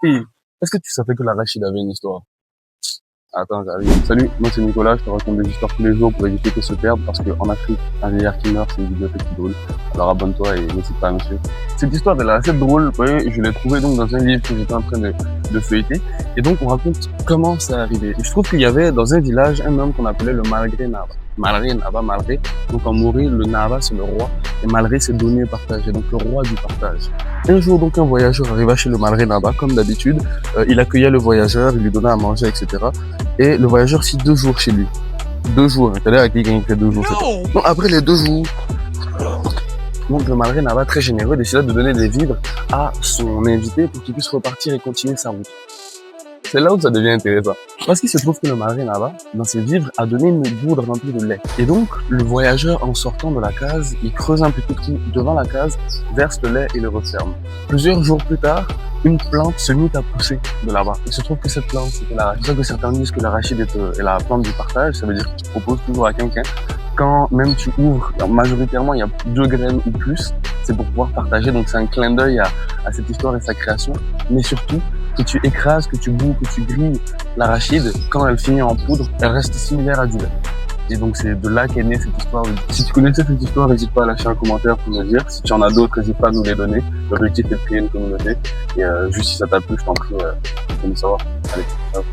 Et est-ce que tu savais que l'arachide avait une histoire? Attends, j'arrive. Salut, moi c'est Nicolas, je te raconte des histoires tous les jours pour éviter qu'elles se perdent parce qu'en Afrique, un vieillard qui meurt, c'est une bibliothèque qui brûle. Alors abonne-toi et n'hésite pas à me suivre. Cette histoire, elle est assez drôle, ouais, je l'ai trouvée donc dans un livre que j'étais en train de feuilleter. Et donc on raconte comment ça est arrivé. Et je trouve qu'il y avait dans un village un homme qu'on appelait le Malgré Naba. Malgré Naba, Malgré. Donc en Maori, le Naba c'est le roi et Malgré c'est donné et partagé, donc le roi du partage. Un jour donc un voyageur arriva chez le Malgré Naba, comme d'habitude. Il accueillait le voyageur, il lui donnait à manger, etc. Et le voyageur fit 2 jours chez lui. 2 jours. C'est-à-dire à qui il fait 2 jours. Donc après les 2 jours, donc le Malgré Naba, très généreux, décida de donner des vivres à son invité pour qu'il puisse repartir et continuer sa route. C'est là où ça devient intéressant. Parce qu'il se trouve que le Malgré Naba, dans ses vivres, a donné une gourde remplie de lait. Et donc, le voyageur, en sortant de la case, il creuse un petit trou devant la case, verse le lait et le referme. Plusieurs jours plus tard, une plante se mit à pousser de là-bas. Il se trouve que cette plante, c'était l'arachide. C'est pour ça que certains disent que l'arachide est la plante du partage. Ça veut dire que tu proposes toujours à quelqu'un. Quand même tu ouvres, majoritairement, il y a 2 graines ou plus. C'est pour pouvoir partager. Donc, c'est un clin d'œil à cette histoire et sa création. Mais surtout, que tu écrases, que tu boues, que tu grilles l'arachide, quand elle finit en poudre, elle reste similaire à du lait. Et donc c'est de là qu'est née cette histoire. Si tu connaissais cette histoire, n'hésite pas à lâcher un commentaire pour me dire. Si tu en as d'autres, n'hésite pas à nous les donner. L'objectif est de créer une communauté. Et juste si ça t'a plu, je t'en prie, fais-nous savoir. Allez, ciao.